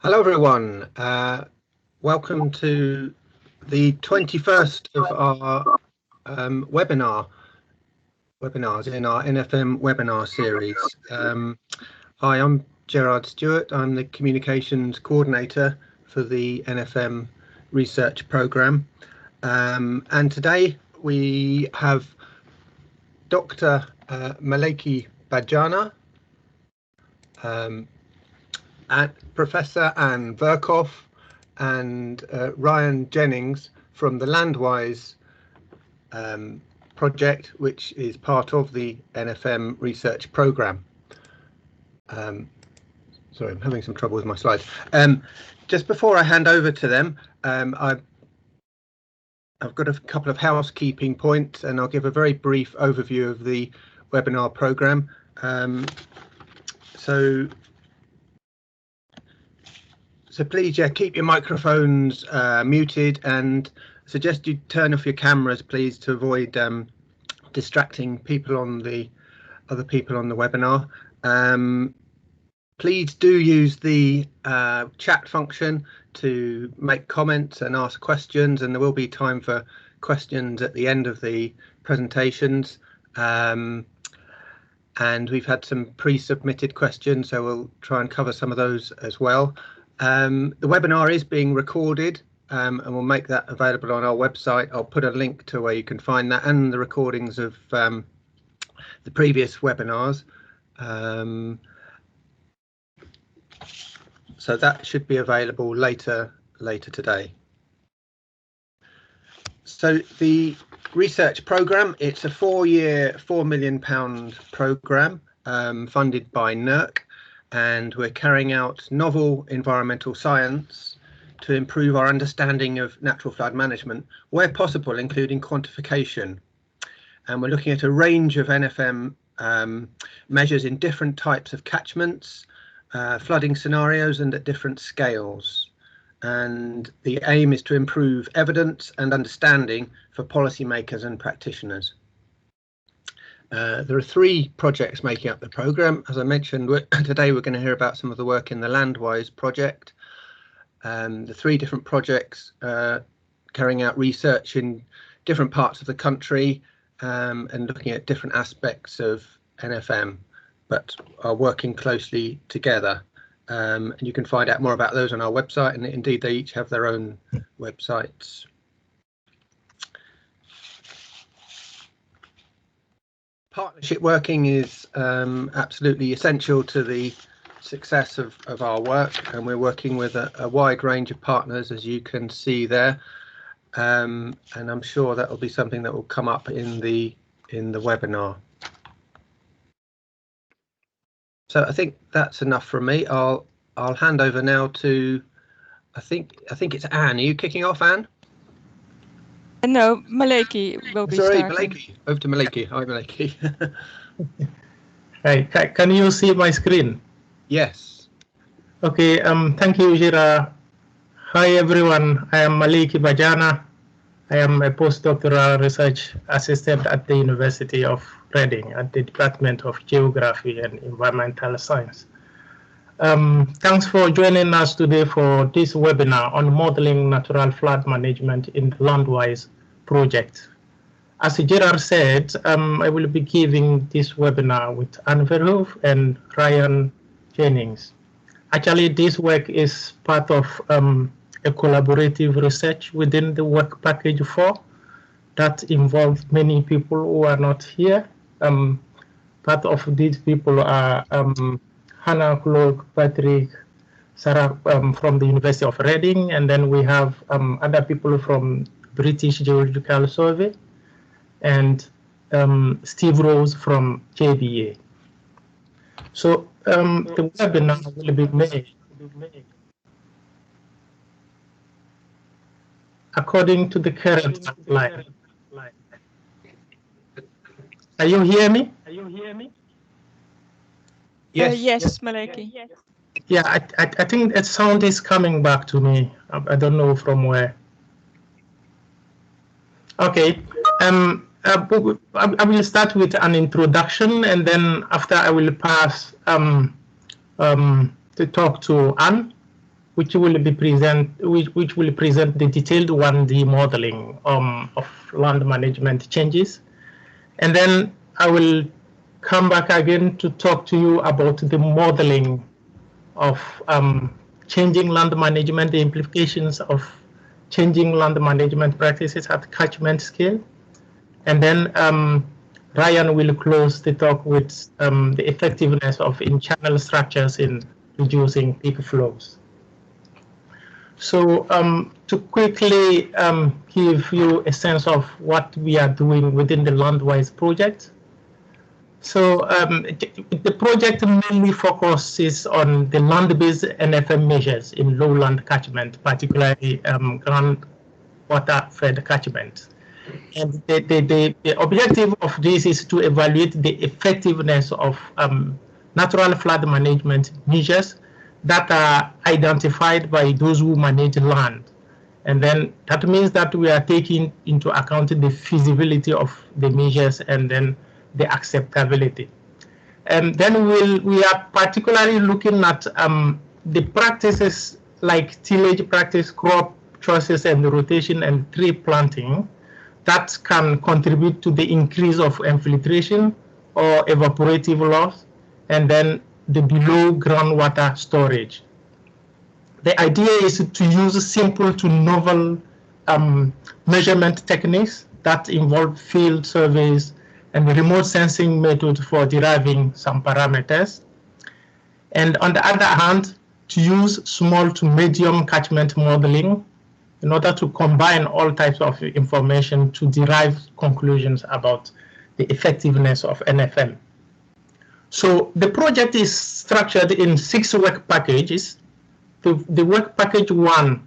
Hello everyone, welcome to the 21st of our webinars in our NFM webinar series. Hi, I'm Gerard Stewart. I'm the communications coordinator for the NFM research program, and today we have Dr. Maleki Badjana, and Professor Anne Verhoef and Ryan Jennings from the Landwise project, which is part of the NFM research program. Sorry, I'm having some trouble with my slides. Just before I hand over to them, I've got a couple of housekeeping points, and I'll give a very brief overview of the webinar program. So please, keep your microphones muted, and suggest you turn off your cameras, please, to avoid distracting people on the other people on the webinar. Please do use the chat function to make comments and ask questions, and there will be time for questions at the end of the presentations. And we've had some pre-submitted questions, so we'll try and cover some of those as well. The webinar is being recorded, and we'll make that available on our website. I'll put a link to where you can find that and the recordings of the previous webinars. So that should be available later today. So the research programme, it's a 4-year, £4 million programme funded by NERC. And we're carrying out novel environmental science to improve our understanding of natural flood management, where possible, including quantification. And we're looking at a range of NFM measures in different types of catchments, flooding scenarios, and at different scales. And the aim is to improve evidence and understanding for policymakers and practitioners. There are 3 projects making up the programme. As I mentioned, today we're going to hear about some of the work in the Landwise project. The 3 different projects carrying out research in different parts of the country and looking at different aspects of NFM, but are working closely together. And you can find out more about those on our website, and indeed they each have their own websites. Partnership working is absolutely essential to the success of our work, and we're working with a wide range of partners, as you can see there, and I'm sure that will be something that will come up in the webinar. So I think that's enough from me. I'll hand over now to I think it's Anne. Are you kicking off, Anne? No, Maleki will be starting. Maleki. Over to Maleki. Hi, Maleki. Hi, can you see my screen? Yes. Okay, thank you, Jira. Hi, everyone. I am Maleki Badjana. I am a postdoctoral research assistant at the University of Reading at the Department of Geography and Environmental Science. Thanks for joining us today for this webinar on modeling natural flood management in the Landwise project. As Gerard said, I will be giving this webinar with Anne Verhoef and Ryan Jennings. Actually, this work is part of a collaborative research within the work package 4 that involves many people who are not here. Part of these people are Hannah, Claude, Patrick, Sarah from the University of Reading, and then we have other people from British Geological Survey, and Steve Rose from JBA. So the webinar will be made according to the current line. Are you hear me? Yes. Yes, Maleki. Yeah, I think that sound is coming back to me. I don't know from where. Okay. I will start with an introduction, and then after I will pass to talk to Anne, which will present the detailed 1D modeling of land management changes. And then I will come back again to talk to you about the modeling of changing land management, the implications of changing land management practices at catchment scale. And then Ryan will close the talk with the effectiveness of in-channel structures in reducing peak flows. So to quickly give you a sense of what we are doing within the Landwise project. So the project mainly focuses on the land-based NFM measures in lowland catchment, particularly groundwater-fed catchment. And the objective of this is to evaluate the effectiveness of natural flood management measures that are identified by those who manage land. And then that means that we are taking into account the feasibility of the measures and then the acceptability. And then we are particularly looking at the practices like tillage practice, crop choices and rotation and tree planting that can contribute to the increase of infiltration or evaporative loss, and then the below groundwater storage. The idea is to use simple to novel measurement techniques that involve field surveys and remote sensing methods for deriving some parameters. And on the other hand, to use small to medium catchment modeling in order to combine all types of information to derive conclusions about the effectiveness of NFM. So the project is structured in 6 work packages. The work package 1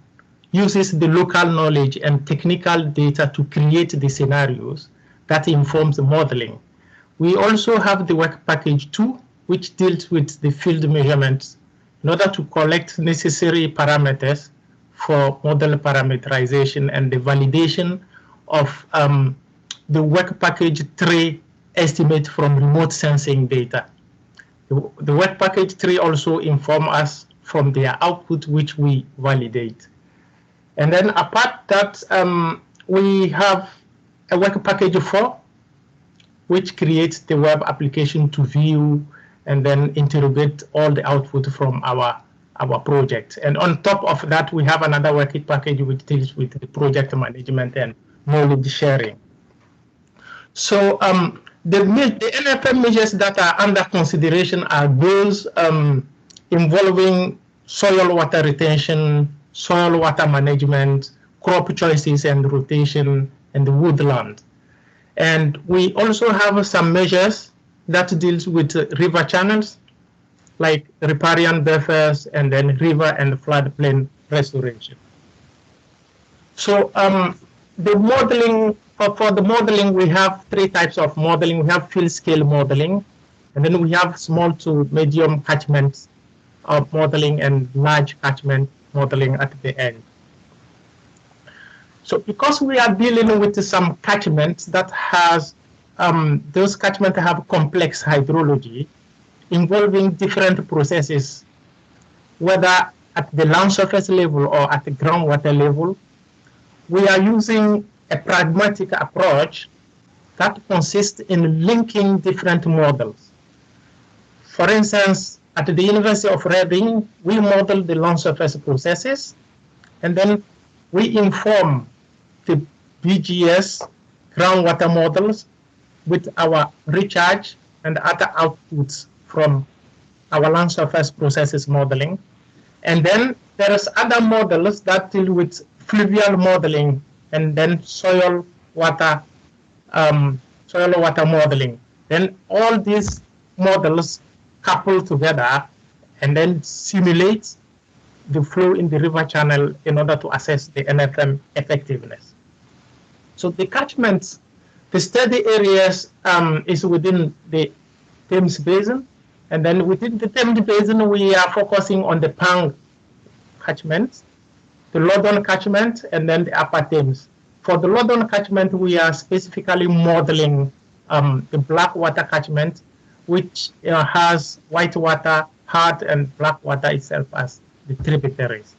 uses the local knowledge and technical data to create the scenarios that informs the modeling. We also have the work package 2, which deals with the field measurements in order to collect necessary parameters for model parameterization and the validation of the work package 3 estimate from remote sensing data. The work package 3 also informs us from their output, which we validate. And then apart that, we have a work package 4, which creates the web application to view and then interrogate all the output from our project. And on top of that, we have another work package which deals with the project management and knowledge sharing. So the NFM measures that are under consideration are those involving soil water retention, soil water management, crop choices and rotation, and the woodland. And we also have some measures that deals with river channels, like riparian buffers, and then river and floodplain restoration. So the modeling, for the modeling, we have 3 types of modeling. We have field scale modeling, and then we have small to medium catchment modeling and large catchment modeling at the end. So because we are dealing with some catchments that has, those catchments have complex hydrology involving different processes, whether at the land surface level or at the groundwater level, we are using a pragmatic approach that consists in linking different models. For instance, at the University of Reading, we model the land surface processes, and then we inform the BGS groundwater models with our recharge and other outputs from our land surface processes modeling. And then there is other models that deal with fluvial modeling and then soil water modeling. Then all these models couple together and then simulate the flow in the river channel in order to assess the NFM effectiveness. So the catchments, the study areas is within the Thames Basin, and then within the Thames Basin we are focusing on the Pang catchment, the Loddon catchment, and then the Upper Thames. For the Loddon catchment, we are specifically modeling the Blackwater catchment, which has Whitewater, Hard, and Blackwater itself as the tributaries.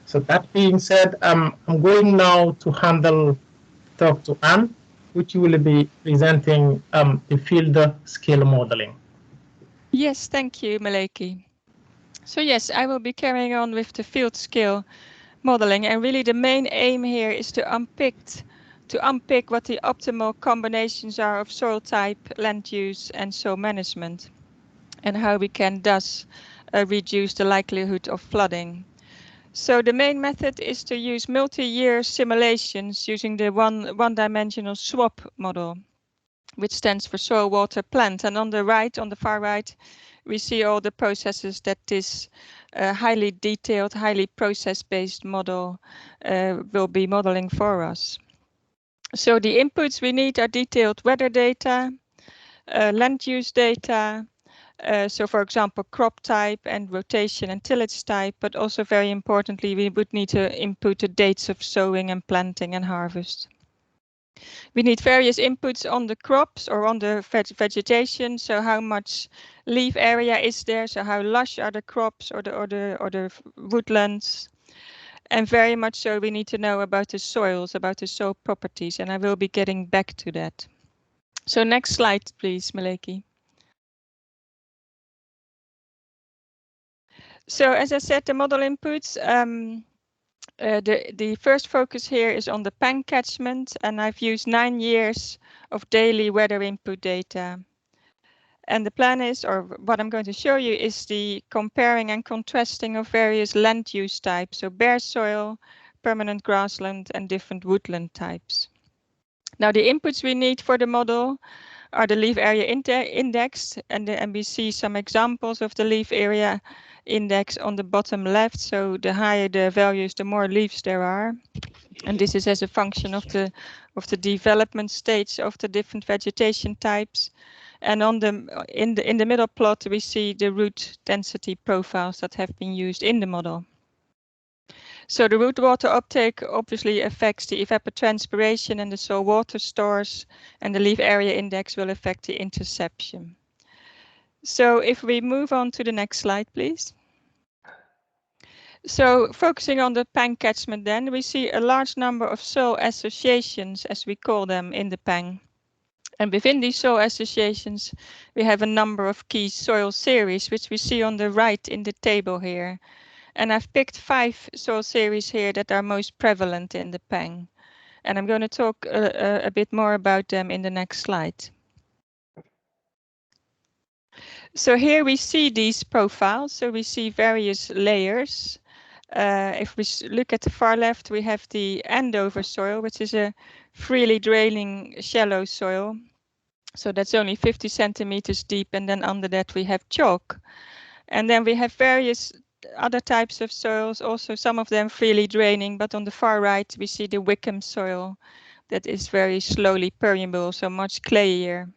So that being said, I'm going now to talk to Anne, which will be presenting the field scale modeling. Yes, thank you, Maleki. So yes, I will be carrying on with the field scale modeling, and really the main aim here is to unpick what the optimal combinations are of soil type, land use, and soil management, and how we can thus reduce the likelihood of flooding. So the main method is to use multi-year simulations using the one-dimensional SWAT model, which stands for soil, water, plant. And on the far right, we see all the processes that this highly detailed, highly process-based model will be modeling for us. So the inputs we need are detailed weather data, land use data, so for example, crop type and rotation and tillage type, but also very importantly, we would need to input the dates of sowing and planting and harvest. We need various inputs on the crops or on the vegetation. So how much leaf area is there? So how lush are the crops or the woodlands? And very much so we need to know about the soils, about the soil properties, and I will be getting back to that. So next slide, please, Maleki. So as I said, the model inputs, the first focus here is on the PAN catchment, and I've used 9 years of daily weather input data. And the plan is, or what I'm going to show you, is the comparing and contrasting of various land use types, so bare soil, permanent grassland, and different woodland types. Now the inputs we need for the model are the leaf area index, and we see some examples of the leaf area index on the bottom left. So the higher the values, the more leaves there are. And this is as a function of the development stage of the different vegetation types. And on in the middle plot, we see the root density profiles that have been used in the model. So the root water uptake obviously affects the evapotranspiration and the soil water stores, and the leaf area index will affect the interception. So if we move on to the next slide, please. So focusing on the PAN catchment, then we see a large number of soil associations, as we call them, in the PAN. And within these soil associations, we have a number of key soil series, which we see on the right in the table here. And I've picked 5 soil series here that are most prevalent in the PAN. And I'm going to talk a bit more about them in the next slide. So here we see these profiles. So we see various layers. If we look at the far left, we have the ANDOVER soil, which is a freely draining shallow soil. So that's only 50 centimeters deep, and then under that we have chalk. And then we have various other types of soils, also some of them freely draining, but on the far right we see the WICKHAM soil that is very slowly permeable, so much clayier,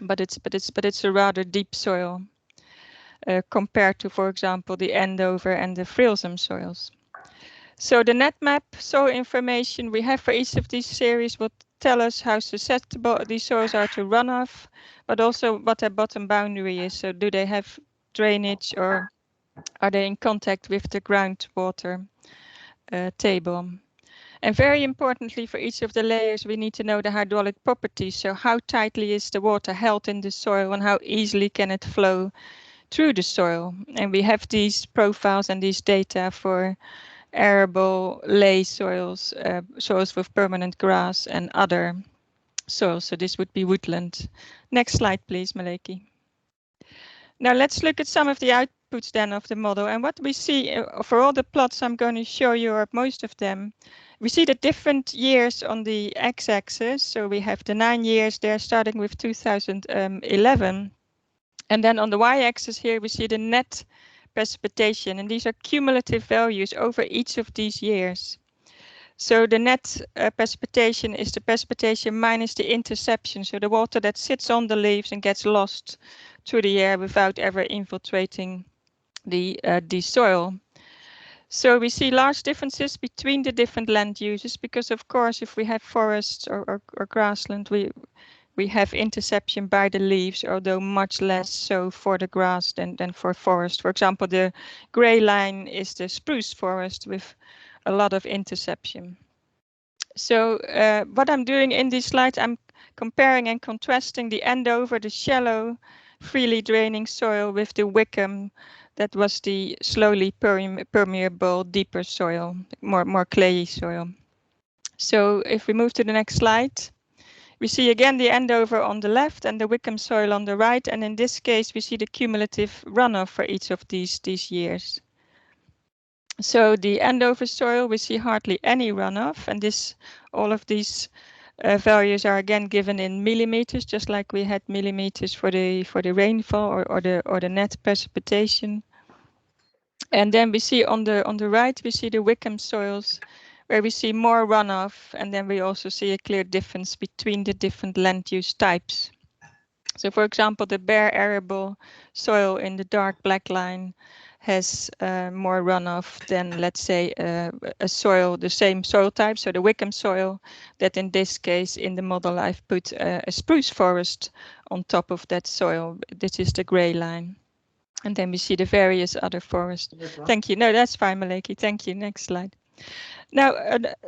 but it's a rather deep soil compared to, for example, the ANDOVER and the Frilsham soils. So the net map soil information we have for each of these series will tell us how susceptible these soils are to runoff, but also what their bottom boundary is. So do they have drainage, or are they in contact with the groundwater table? And very importantly, for each of the layers, we need to know the hydraulic properties. So how tightly is the water held in the soil, and how easily can it flow through the soil? And we have these profiles and these data for arable lay soils, soils with permanent grass, and other soils. So this would be woodland. Next slide, please, Maleki. Now let's look at some of the outputs then of the model. And what we see for all the plots I'm going to show you, or most of them, we see the different years on the x-axis. So we have the 9 years there starting with 2011. And then on the y-axis here, we see the net precipitation, and these are cumulative values over each of these years. So the net precipitation is the precipitation minus the interception, so the water that sits on the leaves and gets lost through the air without ever infiltrating the soil. So we see large differences between the different land uses, because of course if we have forests or grassland, we we have interception by the leaves, although much less so for the grass than for forest. For example, the gray line is the spruce forest with a lot of interception. So what I'm doing in these slides, I'm comparing and contrasting the Andover, the shallow, freely draining soil, with the WICKHAM, that was the slowly permeable, deeper soil, more clayey soil. So if we move to the next slide, we see again the Andover on the left and the WICKHAM soil on the right. And in this case, we see the cumulative runoff for each of these years. So the Andover soil, we see hardly any runoff, and all of these values are again given in millimeters, just like we had millimeters for the rainfall or the net precipitation. And then we see on the right, we see the WICKHAM soils, where we see more runoff, and then we also see a clear difference between the different land use types. So, for example, the bare arable soil in the dark black line has more runoff than, let's say, a soil, the same soil type, so the WICKHAM soil, that in this case, in the model, I've put a spruce forest on top of that soil. This is the gray line. And then we see the various other forests. Thank you. No, that's fine, Maleki. Thank you. Next slide. Now,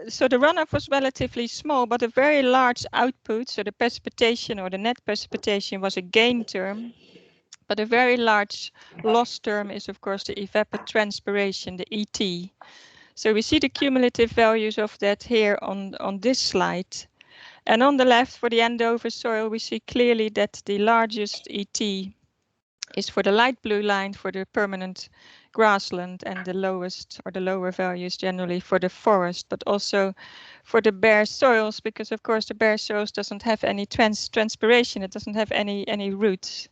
so the runoff was relatively small, but a very large output. So the precipitation or the net precipitation was a gain term. But a very large loss term is, of course, the evapotranspiration, the ET. So we see the cumulative values of that here on this slide. And on the left, for the Andover soil, we see clearly that the largest ET is for the light blue line for the permanent grassland, and the lowest or the lower values generally for the forest, but also for the bare soils, because of course the bare soils doesn't have any transpiration, it doesn't have any roots.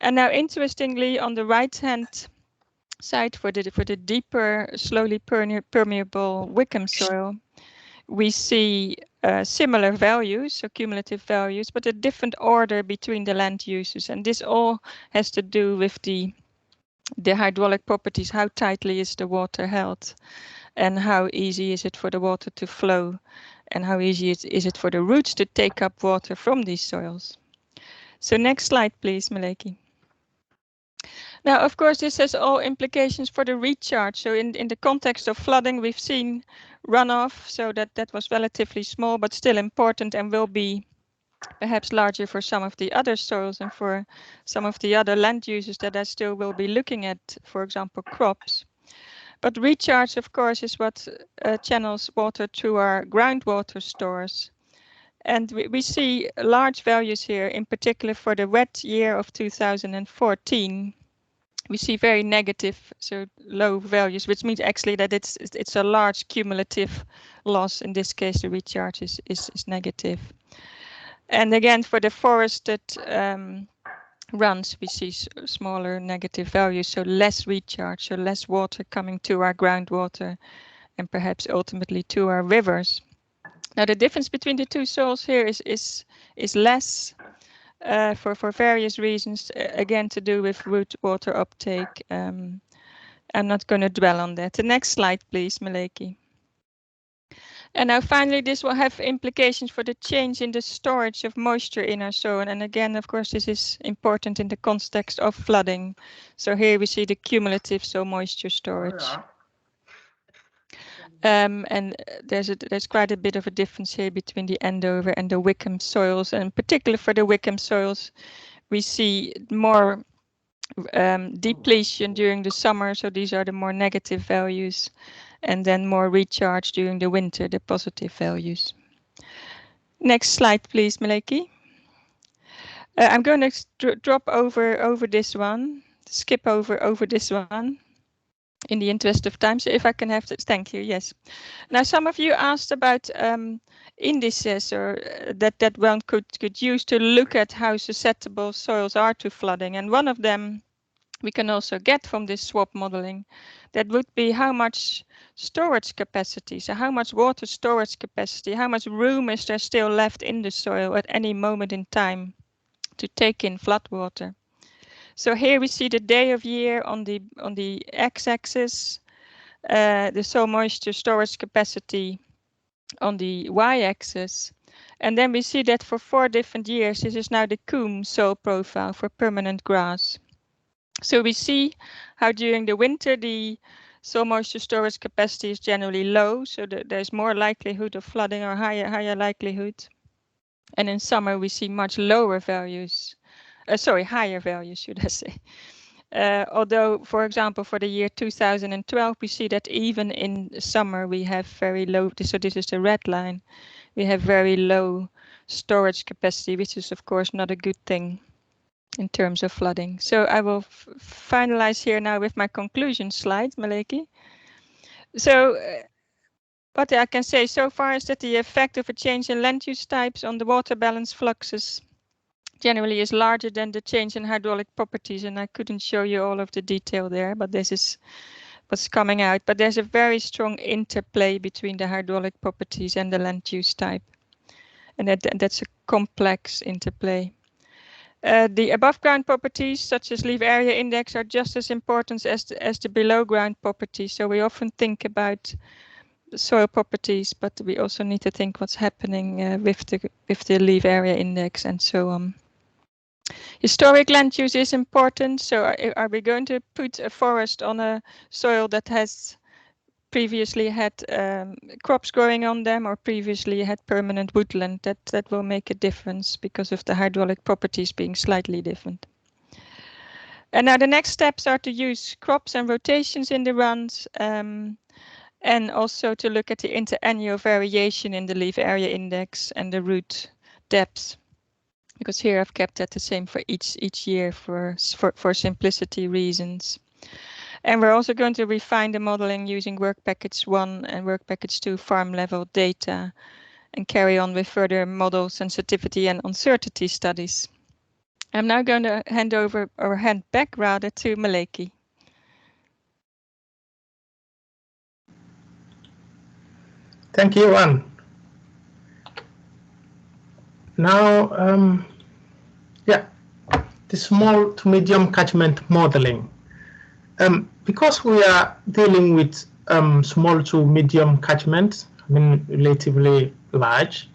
And now, interestingly, on the right-hand side, for the deeper, slowly permeable WICKHAM soil, we see similar values, so cumulative values, but a different order between the land uses. And this all has to do with the hydraulic properties. How tightly is the water held, and how easy is it for the water to flow, and how easy is it for the roots to take up water from these soils. So next slide, please, Maleki. Now, of course, this has all implications for the recharge. So in the context of flooding, we've seen runoff, so that was relatively small, but still important, and will be perhaps larger for some of the other soils and for some of the other land uses that I still will be looking at, for example, crops. But recharge, of course, is what channels water through our groundwater stores. And we see large values here, in particular for the wet year of 2014. We see very negative, so low values, which means actually that it's a large cumulative loss. In this case, the recharge is negative. And again, for the forested runs, we see smaller negative values, so less recharge, so less water coming to our groundwater and perhaps ultimately to our rivers. Now, the difference between the two soils here is less. For various reasons, again, to do with root water uptake. I'm not going to dwell on that. The next slide, please, Maleki. And now finally, this will have implications for the change in the storage of moisture in our soil. And again, of course, this is important in the context of flooding. So here we see the cumulative soil moisture storage. And there's quite a bit of a difference here between the Andover and the WICKHAM soils, and in particular for the WICKHAM soils, we see more depletion during the summer, so these are the more negative values, and then more recharge during the winter, the positive values. Next slide, please, Maleki. I'm going to drop over this one, skip over this one, in the interest of time. So if I can have this, thank you. Yes. Now, some of you asked about indices, or that one could use to look at how susceptible soils are to flooding. And one of them we can also get from this SWAT modeling. That would be how much storage capacity, so how much water storage capacity, how much room is there still left in the soil at any moment in time to take in floodwater. So here we see the day of year on the x-axis, the soil moisture storage capacity on the y-axis. And then we see that for 4 different years, this is now the Coombe soil profile for permanent grass. So we see how during the winter, the soil moisture storage capacity is generally low, so there's more likelihood of flooding or higher likelihood. And in summer, we see much lower values, higher values, should I say. Although, for example, for the year 2012, we see that even in summer, we have very low, so this is the red line, we have very low storage capacity, which is, of course, not a good thing in terms of flooding. So I will finalize here now with my conclusion slide, Maleki. So what I can say so far is that the effect of a change in land use types on the water balance fluxes generally is larger than the change in hydraulic properties, and I couldn't show you all of the detail there, but this is what's coming out. But there's a very strong interplay between the hydraulic properties and the land use type, and that's a complex interplay. The above ground properties, such as leaf area index, are just as important as the below ground properties. So we often think about the soil properties, but we also need to think what's happening with the leaf area index and so on. Historic land use is important. So are we going to put a forest on a soil that has previously had crops growing on them or previously had permanent woodland? That will make a difference because of the hydraulic properties being slightly different. And now the next steps are to use crops and rotations in the runs, and also to look at the interannual variation in the leaf area index and the root depth, because here I've kept that the same for each year for simplicity reasons. And we're also going to refine the modeling using Work Package 1 and Work Package 2 farm level data, and carry on with further model sensitivity and uncertainty studies. I'm now going to hand back rather to Maleki. Thank you, Anne. Now, the small to medium catchment modeling. Because we are dealing with small to medium catchment, I mean relatively large,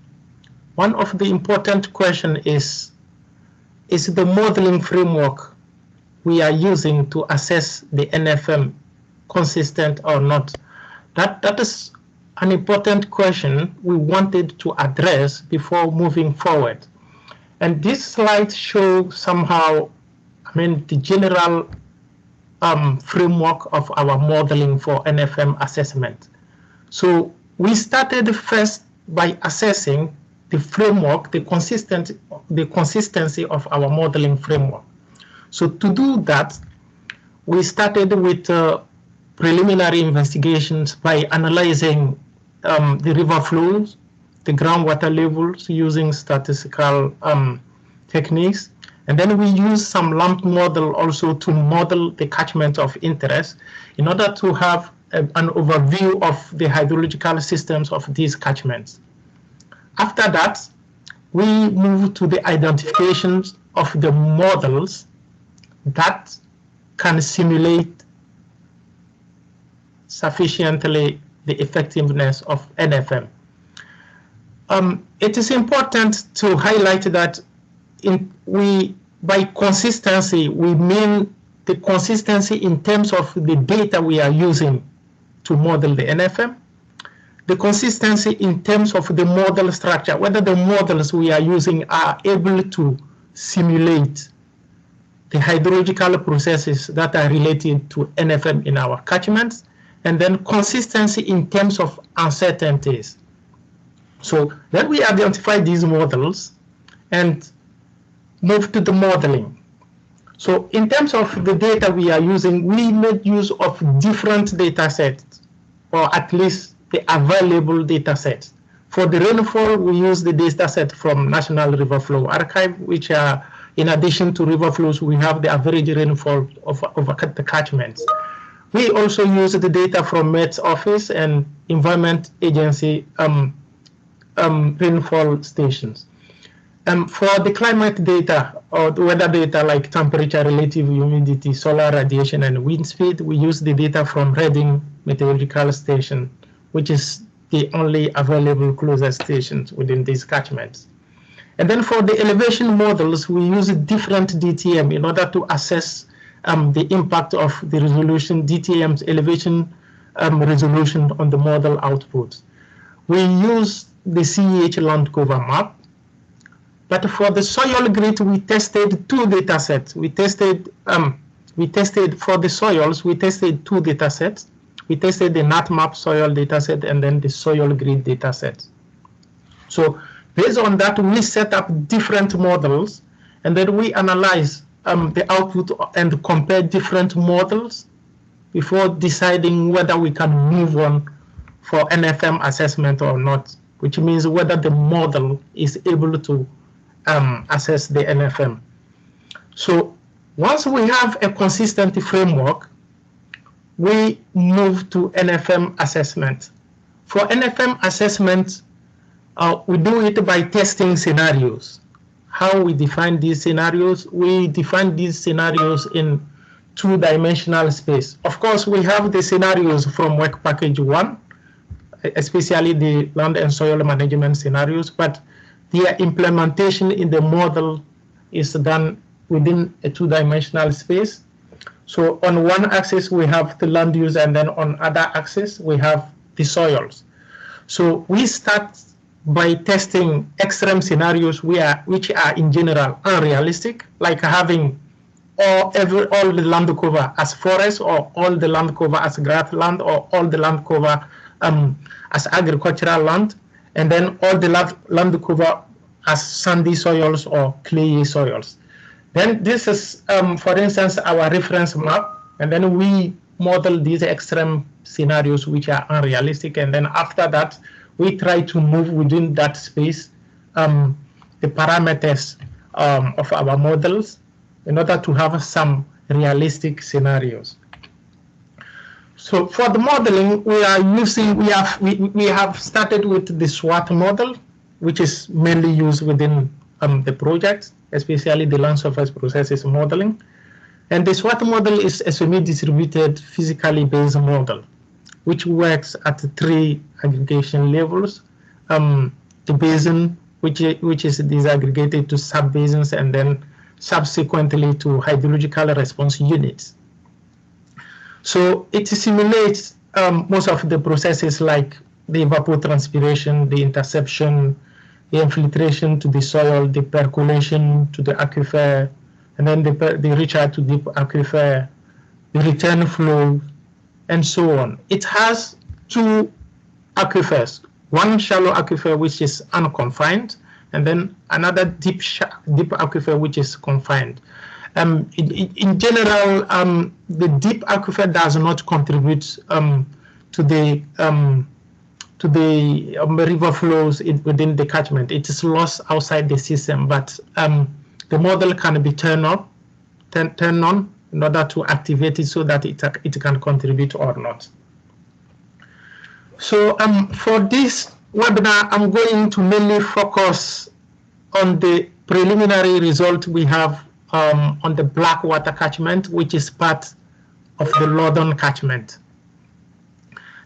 one of the important questions is the modeling framework we are using to assess the NFM consistent or not? That is an important question we wanted to address before moving forward. And this slide shows somehow, the general framework of our modeling for NFM assessment. So we started first by assessing the framework, the consistency of our modeling framework. So to do that, we started with preliminary investigations by analyzing the river flows, the groundwater levels using statistical techniques. And then we use some lump model also to model the catchment of interest in order to have an overview of the hydrological systems of these catchments. After that, we move to the identifications of the models that can simulate sufficiently the effectiveness of NFM. It is important to highlight that by consistency, we mean the consistency in terms of the data we are using to model the NFM, the consistency in terms of the model structure, whether the models we are using are able to simulate the hydrological processes that are related to NFM in our catchments, and then consistency in terms of uncertainties. So then we identify these models and move to the modeling. So in terms of the data we are using, we made use of different data sets, or at least the available data sets. For the rainfall, we use the data set from National River Flow Archive, which are, in addition to river flows, we have the average rainfall of the catchments. We also use the data from Met's office and Environment Agency rainfall stations. For the climate data or the weather data like temperature, relative humidity, solar radiation, and wind speed, we use the data from Reading Meteorological Station, which is the only available closest stations within these catchments. And then for the elevation models, we use different DTM in order to assess the impact of the resolution, DTM's elevation resolution on the model output. We use the CEH land cover map, but for the soil grid, we tested two data sets. We tested for the soils, we tested two data sets. We tested the NatMap soil data set and then the soil grid data set. So based on that, we set up different models, and then we analyze the output and compare different models before deciding whether we can move on for NFM assessment or not, which means whether the model is able to assess the NFM. So once we have a consistent framework, we move to NFM assessment. For NFM assessment, we do it by testing scenarios. How we define these scenarios? We define these scenarios in two-dimensional space. Of course, we have the scenarios from Work Package 1, especially the land and soil management scenarios, but their implementation in the model is done within a two-dimensional space. So on one axis, we have the land use, and then on other axis, we have the soils. So we start by testing extreme scenarios which are in general unrealistic, like having all the land cover as forest, or all the land cover as grassland, or all the land cover as agricultural land, and then all the land cover as sandy soils or clayey soils. Then this is, for instance, our reference map, and then we model these extreme scenarios which are unrealistic, and then after that, we try to move within that space the parameters of our models in order to have some realistic scenarios. So for the modeling, we have started with the SWAT model, which is mainly used within the project, especially the land surface processes modeling. And the SWAT model is a semi-distributed physically based model, which works at 3 aggregation levels. The basin, which is disaggregated to sub-basins, and then subsequently to hydrological response units. So it simulates most of the processes like the evapotranspiration, the interception, the infiltration to the soil, the percolation to the aquifer, and then the recharge to deep aquifer, the return flow, and so on. It has 2 aquifers, one shallow aquifer which is unconfined, and then another deep aquifer which is confined. In general, the deep aquifer does not contribute to the river flows within the catchment. It is lost outside the system, but the model can be turned on in order to activate it so that it can contribute or not. So for this webinar, I'm going to mainly focus on the preliminary result we have on the Blackwater catchment, which is part of the Northern catchment.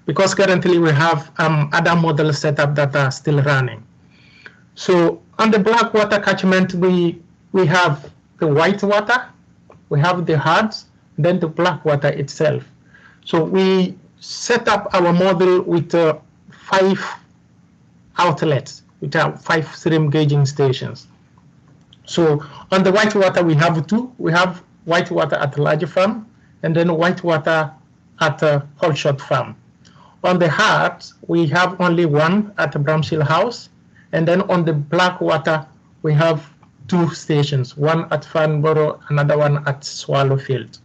Because currently we have other models set up that are still running. So on the Blackwater catchment, we have the white water, we have the hards, then the Blackwater itself. So we set up our model with 5 outlets, which are 5 stream gauging stations. So on the white water, we have 2. We have white water at Large Farm, and then white water at Holshot Farm. On the Heart, we have only 1 at Bramshill House, and then on the Blackwater, we have 2 stations, 1 at Farnborough, another one at Swallowfield.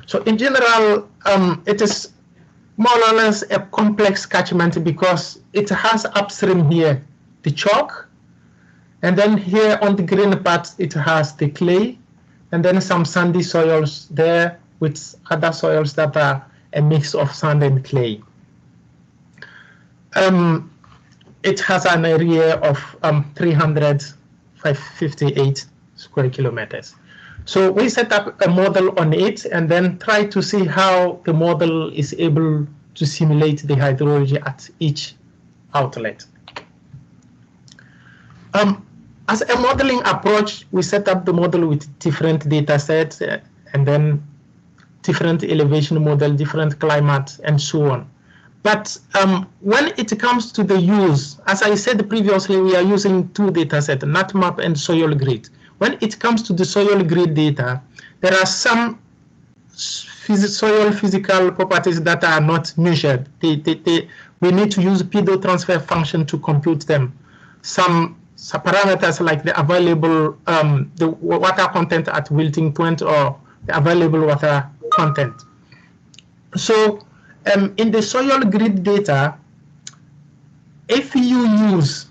So in general, it is more or less a complex catchment because it has upstream here the chalk, and then here on the green part, it has the clay, and then some sandy soils there with other soils that are a mix of sand and clay. It has an area of 358 square kilometers. So we set up a model on it and then try to see how the model is able to simulate the hydrology at each outlet. As a modeling approach, we set up the model with different data sets and then different elevation model, different climate, and so on. But when it comes to the use, as I said previously, we are using two data sets, NatMap and soil grid. When it comes to the soil grid data, there are some soil physical properties that are not measured. We need to use pedo transfer function to compute them. Some parameters like the available the water content at wilting point or the available water content. So in the soil grid data, if you use,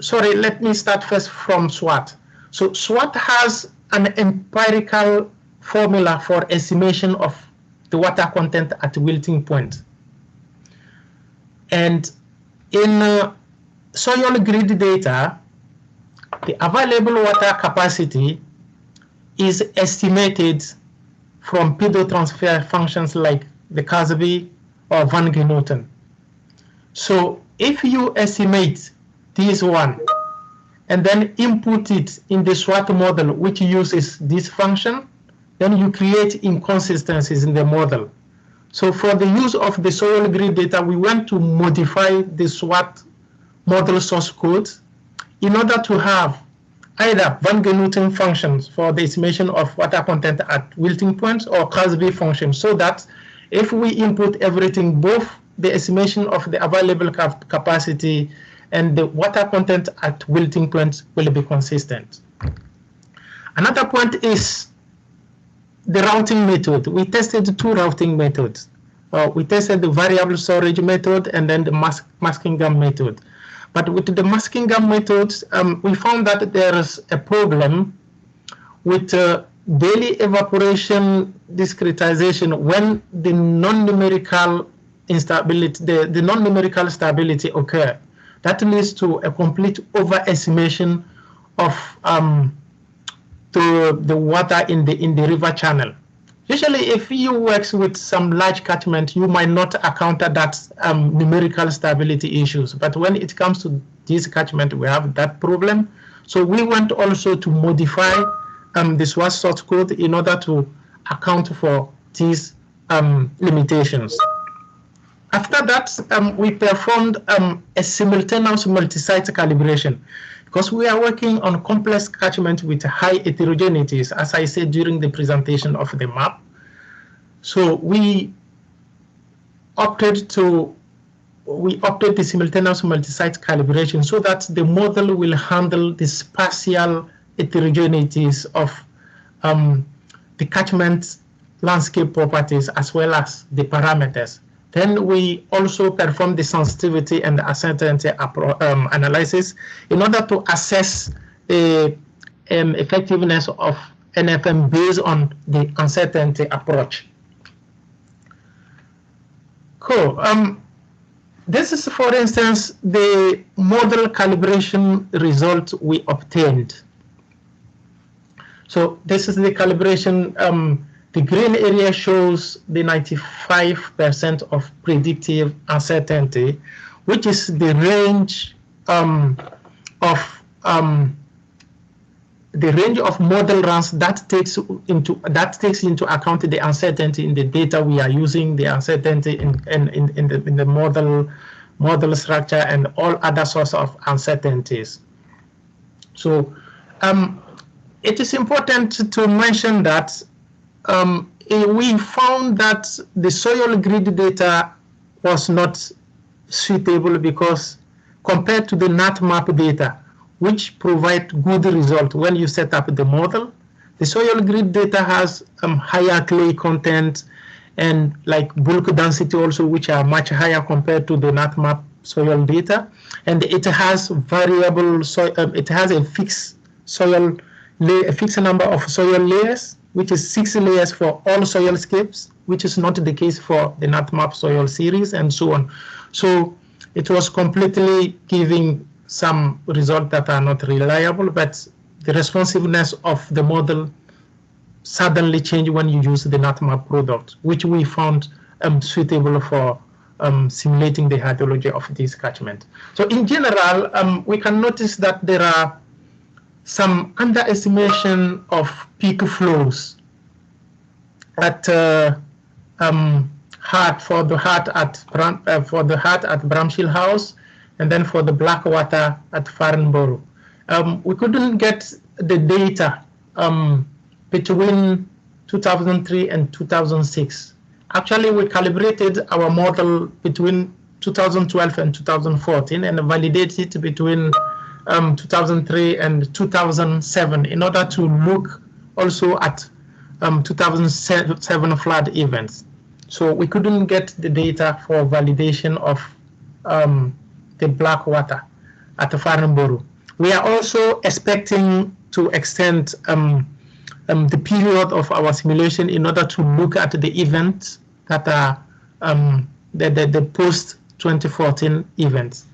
sorry, let me start first from SWAT. So SWAT has an empirical formula for estimation of the water content at wilting point. And in soil grid data, the available water capacity is estimated from pedo transfer functions like the Casby or Van Genooten. So if you estimate this one and then input it in the SWAT model, which uses this function, then you create inconsistencies in the model. So for the use of the soil grid data, we want to modify the SWAT model source code in order to have either Van Genooten functions for the estimation of water content at wilting points or Casby functions, so that if we input everything, both the estimation of the available capacity and the water content at wilting points will be consistent. Another point is the routing method. We tested two routing methods. We tested the variable storage method and then the masking gum method. But with the masking gum methods, we found that there is a problem with daily evaporation discretization when the non-numerical instability, the non-numerical stability occur. That leads to a complete overestimation of the water in the river channel. Usually, if you work with some large catchment, you might not encounter that numerical stability issues. But when it comes to this catchment, we have that problem. So we want also to modify the SWAT source code in order to account for these limitations. After that, we performed a simultaneous multi-site calibration, because we are working on complex catchment with high heterogeneities, as I said during the presentation of the map. So we opted the simultaneous multi-site calibration so that the model will handle the spatial heterogeneities of the catchment landscape properties as well as the parameters. Then we also perform the sensitivity and the uncertainty analysis in order to assess the effectiveness of NFM based on the uncertainty approach. Cool. This is, for instance, the model calibration result we obtained. So this is the calibration. The green area shows the 95% of predictive uncertainty, which is the range of model runs that takes into account the uncertainty in the data we are using, the uncertainty in the model structure, and all other sorts of uncertainties. So it is important to mention that we found that the soil grid data was not suitable because compared to the NatMap data, which provide good result when you set up the model, the soil grid data has higher clay content and like bulk density also, which are much higher compared to the NatMap soil data, and it has variable soil. It has a fixed soil, a fixed number of soil layers, which is 6 layers for all soilscapes, which is not the case for the NatMap soil series, and so on. So it was completely giving some results that are not reliable, but the responsiveness of the model suddenly changed when you use the NatMap product, which we found suitable for simulating the hydrology of this catchment. So in general, we can notice that there are some underestimation of peak flows at for the Hart at Bramshill House, and then for the Blackwater at Farnborough. We couldn't get the data between 2003 and 2006. Actually, we calibrated our model between 2012 and 2014 and validated it between 2003 and 2007 in order to look also at 2007 flood events. So we couldn't get the data for validation of the Blackwater at the Farnborough. We are also expecting to extend the period of our simulation in order to look at the events that are the post-2014 events.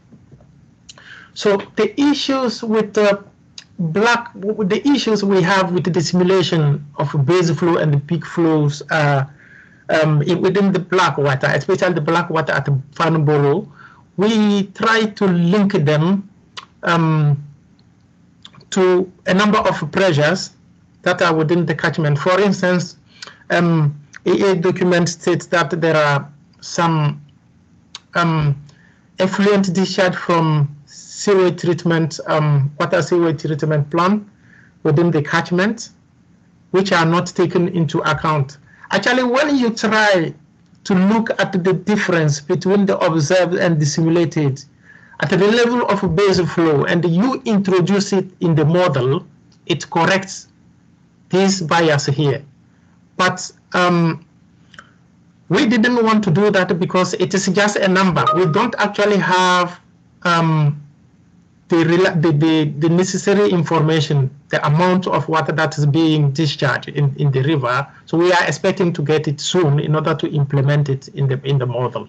So the issues with the issues we have with the simulation of base flow and the peak flows within the Blackwater, especially the Blackwater at Farnborough, we try to link them to a number of pressures that are within the catchment. For instance, EA document states that there are some effluent discharge from sewage treatment, water sewage treatment plant within the catchment, which are not taken into account. Actually, when you try to look at the difference between the observed and the simulated at the level of base flow, and you introduce it in the model, it corrects this bias here. But we didn't want to do that because it is just a number. We don't actually have the necessary information, the amount of water that is being discharged in the river. So we are expecting to get it soon in order to implement it in the model.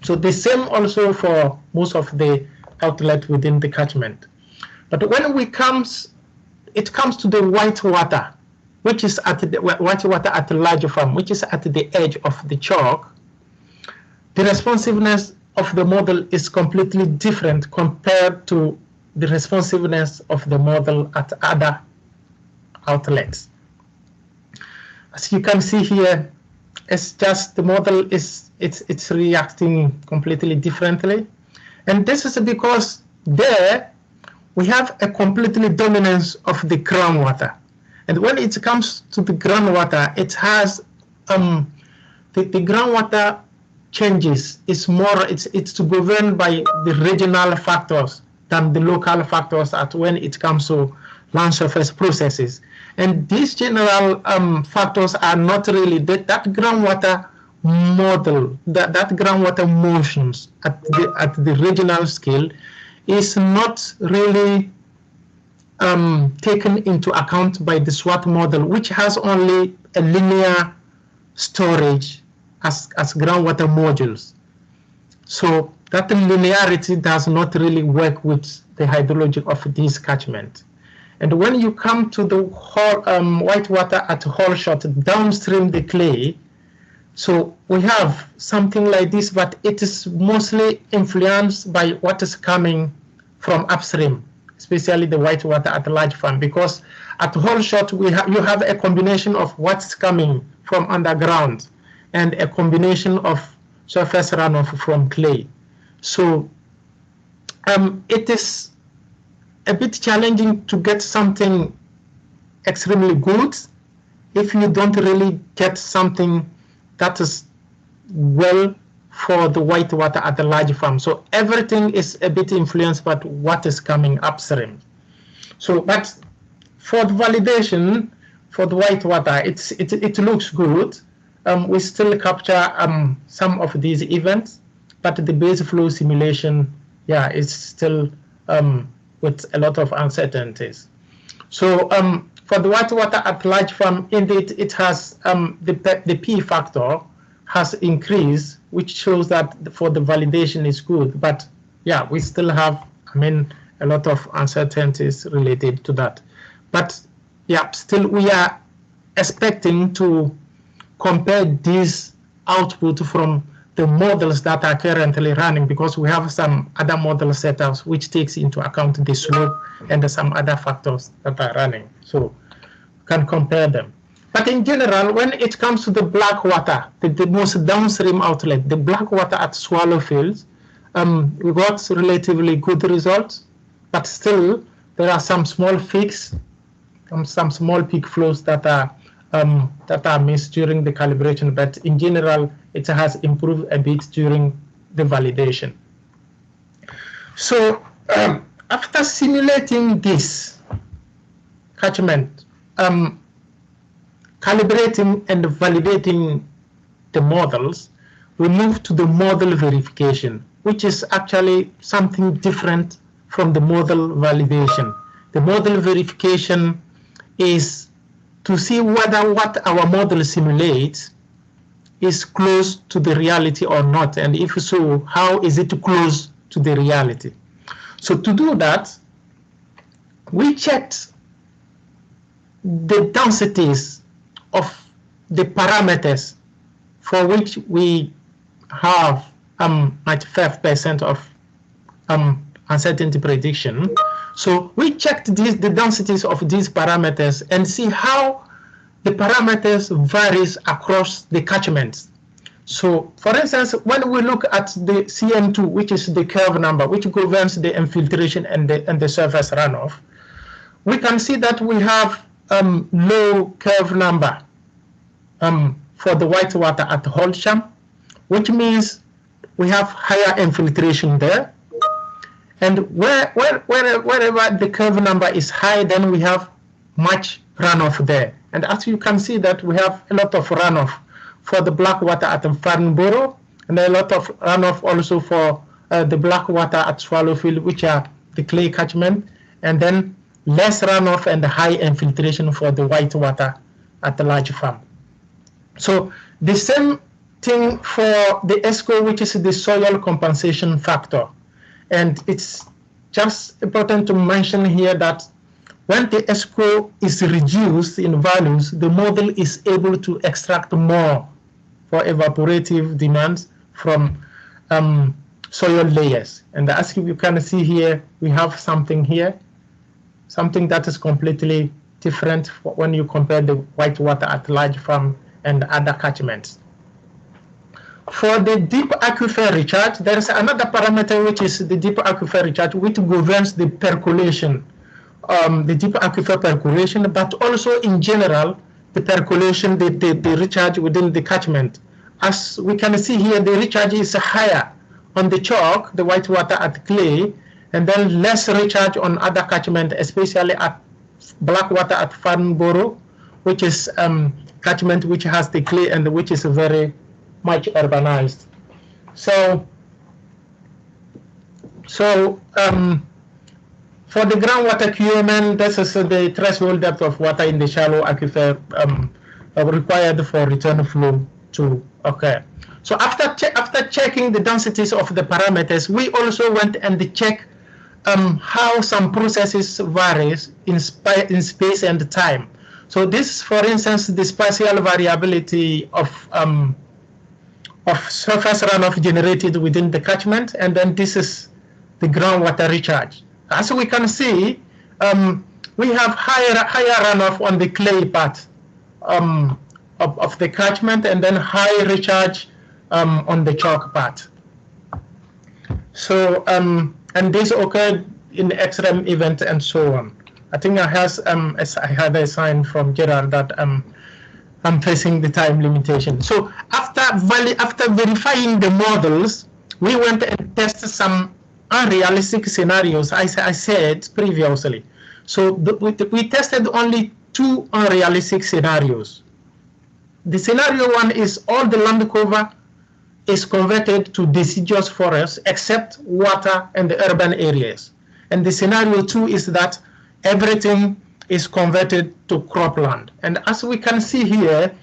So the same also for most of the outlet within the catchment. But when it comes to the white water, which is at the white water at the large farm, which is at the edge of the chalk, the responsiveness of the model is completely different compared to the responsiveness of the model at other outlets. As you can see here, it's just the model is it's reacting completely differently, and this is because there we have a completely dominance of the groundwater, and when it comes to the groundwater, it has the groundwater changes is more it's governed by the regional factors than the local factors when it comes to land surface processes. And these general factors are not really that groundwater model, that groundwater motions at the regional scale is not really taken into account by the SWAT model, which has only a linear storage as groundwater modules. So that linearity does not really work with the hydrology of this catchment. And when you come to the white water at Holshot downstream the clay, so we have something like this, but it is mostly influenced by what is coming from upstream, especially the white water at large farm, because at Holshot you have a combination of what's coming from underground and a combination of surface runoff from clay. So it is a bit challenging to get something extremely good if you don't really get something that is well for the white water at the large farm. So everything is a bit influenced by what is coming upstream. So, but for the validation for the white water, it looks good. We still capture some of these events, but the base flow simulation, yeah, is still with a lot of uncertainties. So for the white water at large farm, indeed, it has the P factor has increased, which shows that for the validation is good. But yeah, we still have, a lot of uncertainties related to that. But yeah, still we are expecting to compare this output from the models that are currently running, because we have some other model setups which takes into account the slope and some other factors that are running. So you can compare them. But in general, when it comes to the Blackwater, the most downstream outlet, the Blackwater at Swallowfields, we got relatively good results, but still there are some small peaks, some small peak flows that are missed during the calibration. But in general, it has improved a bit during the validation. So after simulating this catchment, calibrating and validating the models, we move to the model verification, which is actually something different from the model validation. The model verification is to see whether what our model simulates is close to the reality or not, and if so, how is it close to the reality. So to do that, we checked the densities of the parameters for which we have 95% of uncertainty prediction. So we checked the densities of these parameters and see how the parameters varies across the catchments. So for instance, when we look at the CN2, which is the curve number, which governs the infiltration and the surface runoff, we can see that we have low curve number for the whitewater at Holsham, which means we have higher infiltration there. And wherever the curve number is high, then we have much runoff there. And as you can see that we have a lot of runoff for the Blackwater at Farnborough, and a lot of runoff also for the Blackwater at Swallowfield, which are the clay catchment, and then less runoff and high infiltration for the whitewater at the large farm. So the same thing for the ESCO, which is the soil compensation factor. And it's just important to mention here that when the ESCO is reduced in values, the model is able to extract more for evaporative demands from soil layers. And as you can see here, we have something here, something that is completely different when you compare the whitewater at large farm and other catchments. For the deep aquifer recharge, there is another parameter, which is the deep aquifer recharge, which governs the percolation, the deep aquifer percolation, but also in general, the percolation, the recharge within the catchment. As we can see here, the recharge is higher on the chalk, the whitewater at clay, and then less recharge on other catchment, especially at Blackwater at Farnborough, which is catchment which has the clay and which is very much urbanized. So for the groundwater QMN, this is the threshold depth of water in the shallow aquifer required for return flow to occur. So after checking the densities of the parameters, we also went and checked how some processes varies in space and time. So this, for instance, the spatial variability of surface runoff generated within the catchment, and then this is the groundwater recharge. As we can see, we have higher runoff on the clay part of the catchment, and then high recharge on the chalk part. So, and this occurred in the extreme event and so on. I think I had a sign from Gerard that I'm facing the time limitation. So after verifying the models, we went and tested some unrealistic scenarios, I said previously. So we tested only 2 unrealistic scenarios. The scenario 1 is all the land cover is converted to deciduous forest except water and the urban areas. And the scenario 2 is that everything is converted to cropland. And as we can see here,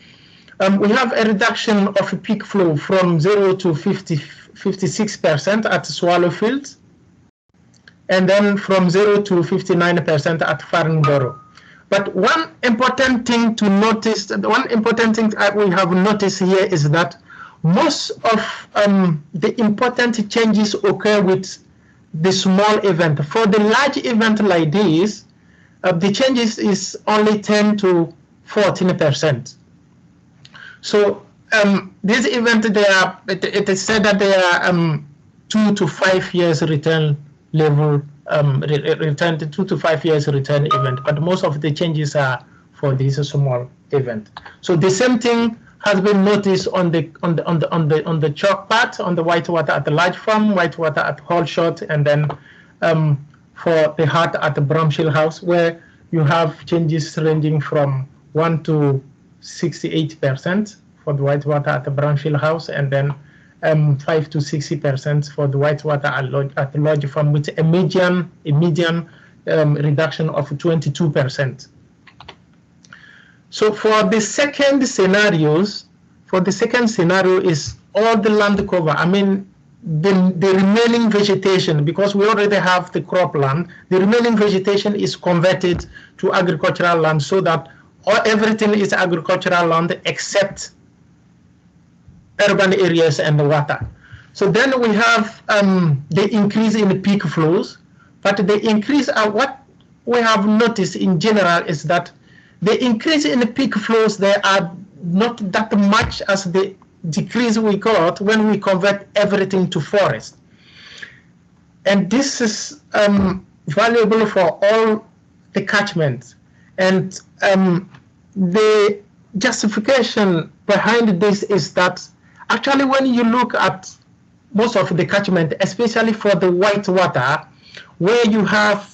we have a reduction of peak flow from 0 to 56% at Swallowfields, and then from 0 to 59% at Farnborough. But one important thing to notice, one important thing that we have noticed here is that most of the important changes occur with the small event. For the large event like this, the changes is only 10 to 14%. So this event, it is said that they are 2 to 5 years return level, return to 2 to 5 years return event, but most of the changes are for this small event. So the same thing has been noticed on the chalk part, on the whitewater at the large farm, whitewater at Holshot, and then for the heart at the Bramshill House, where you have changes ranging from 1 to 68% for the whitewater at the Bramshill House, and then 5 to 60% for the whitewater at the lodge farm, with a median reduction of 22%. So for the second scenario is all the land cover. I mean, the remaining vegetation, because we already have the cropland, the remaining vegetation is converted to agricultural land, so that everything is agricultural land except urban areas and the water. So then we have the increase in the peak flows, but the increase, what we have noticed in general is that the increase in the peak flows, they are not that much as the decrease we got when we convert everything to forest. And this is valuable for all the catchments. And the justification behind this is that actually when you look at most of the catchment, especially for the whitewater, where you have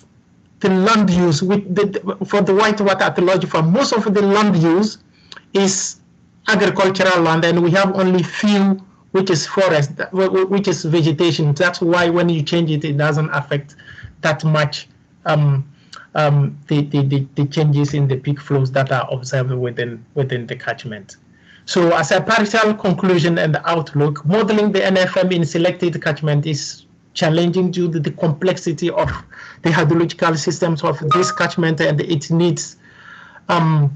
the land use for the whitewater at the lodge farm, most of the land use is agricultural land, and we have only few which is forest, which is vegetation. That's why when you change it, it doesn't affect that much the changes in the peak flows that are observed within the catchment. So as a partial conclusion and outlook, modeling the NFM in selected catchment is challenging due to the complexity of the hydrological systems of this catchment, and it needs a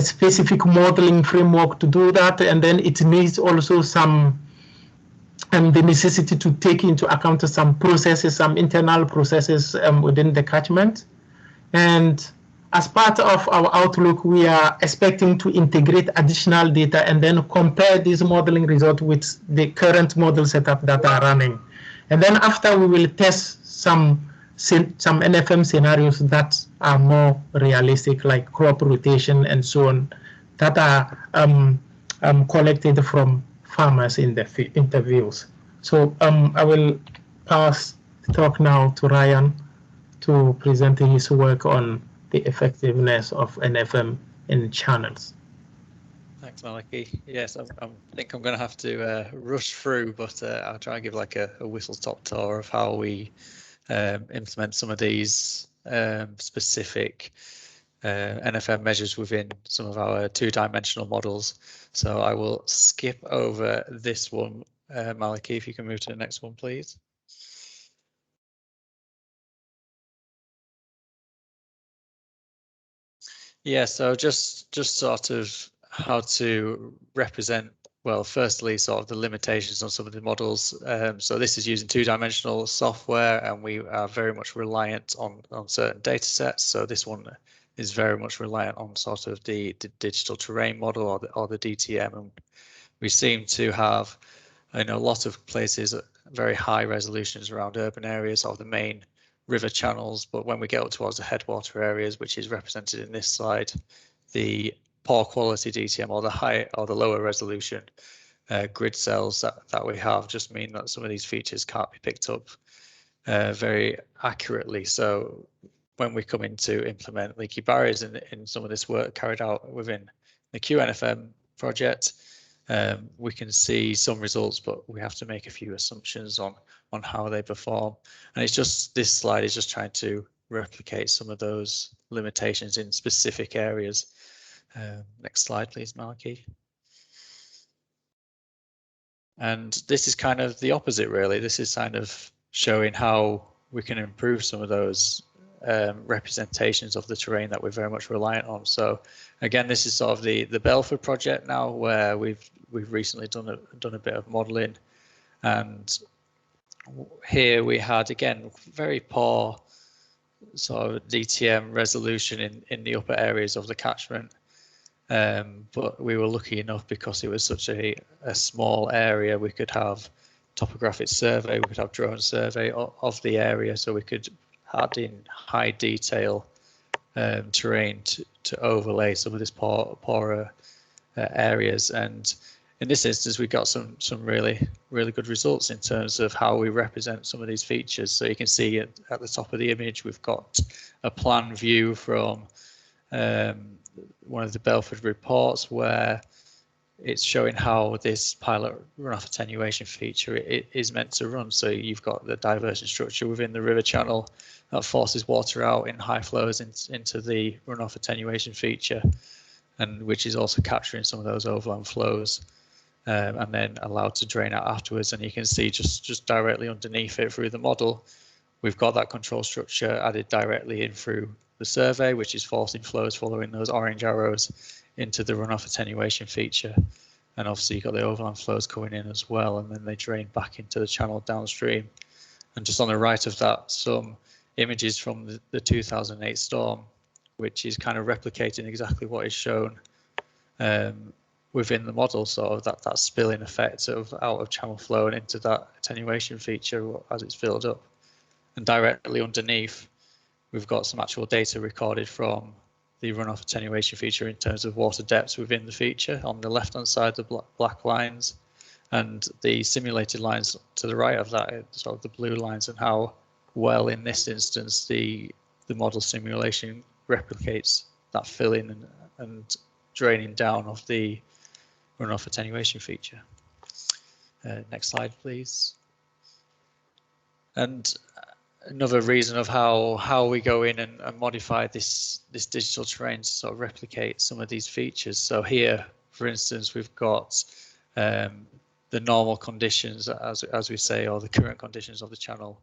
specific modeling framework to do that, and then it needs also some the necessity to take into account some processes, some internal processes within the catchment. And as part of our outlook, we are expecting to integrate additional data and then compare this modeling result with the current model setup that are running. And then after, we will test some NFM scenarios that are more realistic, like crop rotation and so on, that are collected from farmers in the interviews. So I will pass the talk now to Ryan to present his work on the effectiveness of NFM in channels. Thanks, Maleki. Yes, I think I'm going to have to rush through, but I'll try and give like a whistle-stop tour of how we implement some of these specific NFM measures within some of our two-dimensional models. So I will skip over this one. Maleki, if you can move to the next one, please. Yeah, so just sort of how to represent, well, firstly, sort of the limitations on some of the models. So this is using two-dimensional software, and we are very much reliant on certain data sets. So this one is very much reliant on sort of the digital terrain model or the DTM. And we seem to have, in a lot of places, very high resolutions around urban areas or the main river channels, but when we get up towards the headwater areas, which is represented in this slide, the poor quality DTM or the high or the lower resolution grid cells that we have just mean that some of these features can't be picked up very accurately. So when we come in to implement leaky barriers in some of this work carried out within the QNFM project, we can see some results, but we have to make a few assumptions on how they perform. And it's just, this slide is just trying to replicate some of those limitations in specific areas. Next slide, please, Maleki. And this is kind of the opposite, really. This is kind of showing how we can improve some of those representations of the terrain that we're very much reliant on. So again, this is sort of the Belford project now, where we've we've recently done a bit of modelling, and here we had again very poor sort of DTM resolution in the upper areas of the catchment, but we were lucky enough because it was such a small area. We could have topographic survey, we could have drone survey of the area, so we could add in high detail terrain to overlay some of this poorer areas. And in this instance, we got some really good results in terms of how we represent some of these features. So you can see at the top of the image, we've got a plan view from one of the Belford reports where it's showing how this pilot runoff attenuation feature is meant to run. So you've got the diversion structure within the river channel that forces water out in high flows into the runoff attenuation feature, and which is also capturing some of those overland flows, and then allowed to drain out afterwards. And you can see just directly underneath it through the model, we've got that control structure added directly in through the survey, which is forcing flows following those orange arrows into the runoff attenuation feature. And obviously you've got the overland flows coming in as well, and then they drain back into the channel downstream. And just on the right of that, some images from the 2008 storm, which is kind of replicating exactly what is shown within the model, sort of that spilling effect of out of channel flow and into that attenuation feature as it's filled up. And directly underneath, we've got some actual data recorded from the runoff attenuation feature in terms of water depths within the feature. On the left hand side, the black lines, and the simulated lines to the right of that, sort of the blue lines, and how well in this instance the model simulation replicates that filling and draining down of the runoff attenuation feature. Next slide, please. And another reason of how we go in and modify this digital terrain to sort of replicate some of these features. So here, for instance, we've got the normal conditions, as we say, or the current conditions of the channel.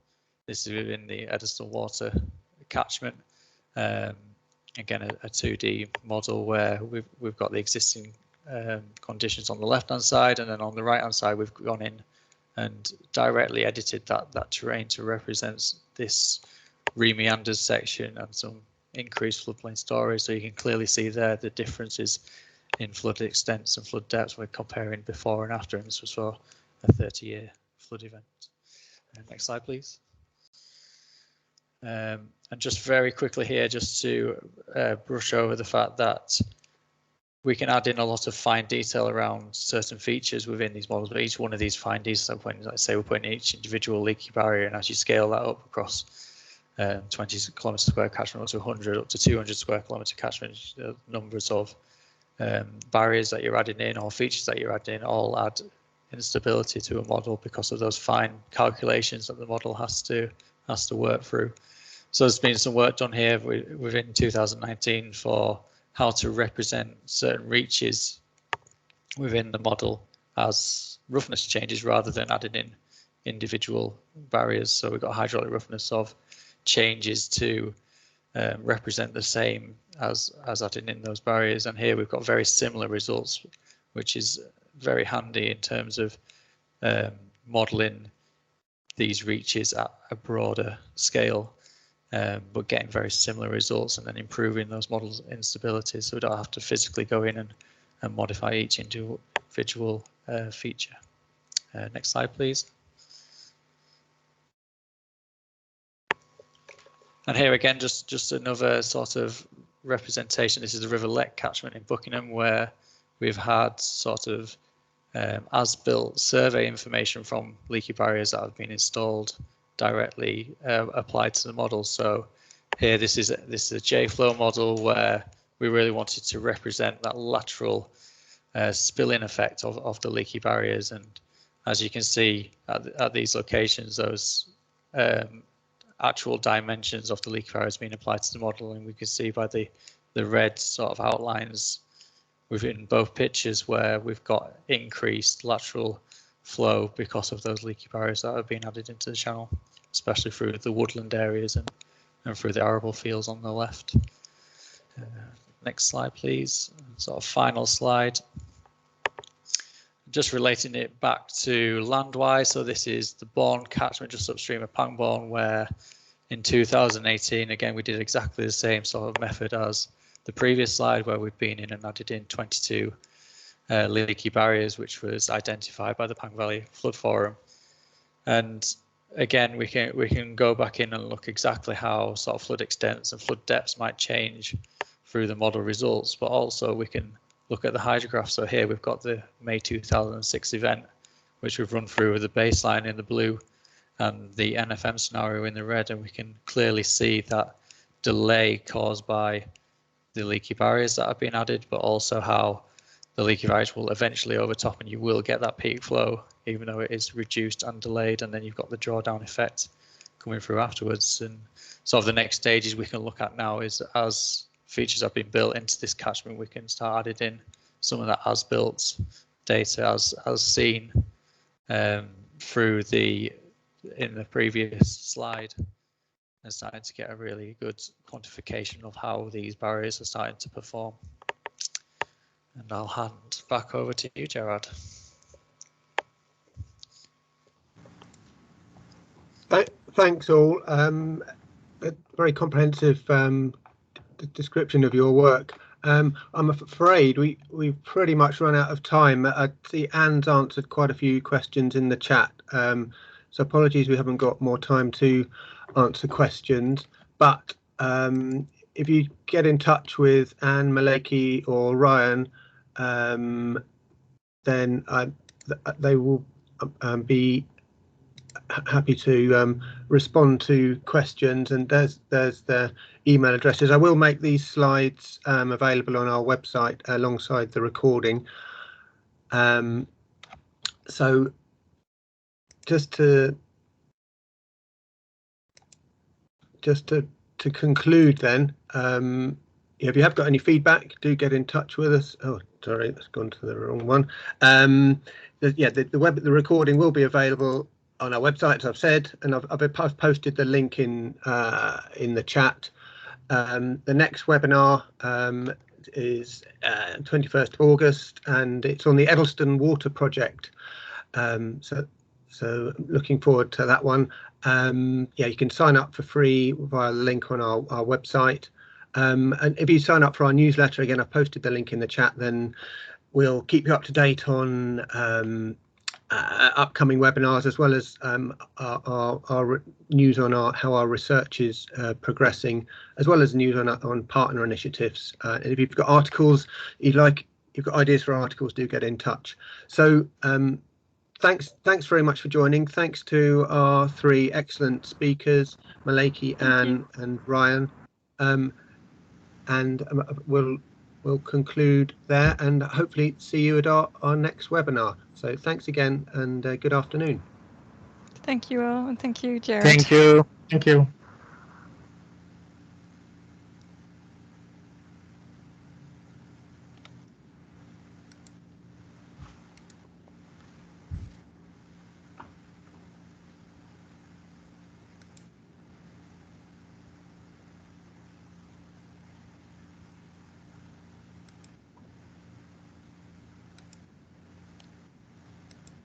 This is within the Eddleston Water catchment. Again, a 2D model where we've got the existing conditions on the left-hand side, and then on the right-hand side, we've gone in and directly edited that terrain to represent this remeandered section and some increased floodplain storage. So you can clearly see there the differences in flood extents and flood depths when comparing before and after, and this was for a 30-year flood event. Next slide, please. And just very quickly here, just to brush over the fact that we can add in a lot of fine detail around certain features within these models, but each one of these fine detail points, let's say we're putting each individual leaky barrier, and as you scale that up across 20 kilometre square catchment up to 100, up to 200 square kilometre catchment, numbers of barriers that you're adding in or features that you're adding in all add instability to a model because of those fine calculations that the model has to work through. So there's been some work done here within 2019 for how to represent certain reaches within the model as roughness changes rather than adding in individual barriers. So we've got hydraulic roughness of changes to represent the same as adding in those barriers. And here we've got very similar results, which is very handy in terms of modeling these reaches at a broader scale, but getting very similar results and then improving those models' instability, so we don't have to physically go in and modify each individual feature. Next slide, please. And here again, just another sort of representation. This is the River Leck catchment in Buckingham, where we've had sort of as-built survey information from leaky barriers that have been installed directly applied to the model. So here, this is a J-flow model where we really wanted to represent that lateral spilling effect of the leaky barriers. And as you can see at these locations, those actual dimensions of the leaky barriers being applied to the model, and we can see by the red sort of outlines within both pictures where we've got increased lateral flow because of those leaky barriers that have been added into the channel, especially through the woodland areas and through the arable fields on the left. Next slide, please. Sort of final slide. just relating it back to Landwise, so this is the Bourne catchment just upstream of Pangbourne, where in 2018, again, we did exactly the same sort of method as the previous slide, where we've been in and added in 22 leaky barriers, which was identified by the Pang Valley Flood Forum. And again, we can go back in and look exactly how sort of flood extents and flood depths might change through the model results, but also we can look at the hydrograph. So here we've got the May 2006 event, which we've run through with the baseline in the blue and the NFM scenario in the red, and we can clearly see that delay caused by the leaky barriers that have been added, but also how the leaky barriers will eventually overtop and you will get that peak flow, even though it is reduced and delayed, and then you've got the drawdown effect coming through afterwards. And sort of the next stages we can look at now is, as features have been built into this catchment, we can start adding in some of that as-built data as seen through in the previous slide, and starting to get a really good quantification of how these barriers are starting to perform. And I'll hand back over to you, Gerard. Thanks all. A very comprehensive description of your work. I'm afraid we've pretty much run out of time. I see Anne's answered quite a few questions in the chat, so apologies we haven't got more time to answer questions, but if you get in touch with Anne, Maleki or Ryan, then they will be happy to respond to questions, and there's their email addresses. I will make these slides available on our website alongside the recording. So just to conclude then, if you have got any feedback, do get in touch with us. Oh, sorry, that's gone to the wrong one. The recording will be available on our website, as I've said, and I've posted the link in the chat. The next webinar is 21st of August, and it's on the Eddleston Water project. So looking forward to that one. You can sign up for free via the link on our website. And if you sign up for our newsletter, again, I've posted the link in the chat, then we'll keep you up to date on upcoming webinars, as well as our news on how our research is progressing, as well as news on partner initiatives. And if you've got articles you've got ideas for articles, do get in touch. So thanks very much for joining. Thanks to our three excellent speakers, Maleki, Anne and Ryan. And we'll conclude there, and hopefully see you at our next webinar. So thanks again, and good afternoon. Thank you all, and thank you, Gerard. Thank you. Thank you.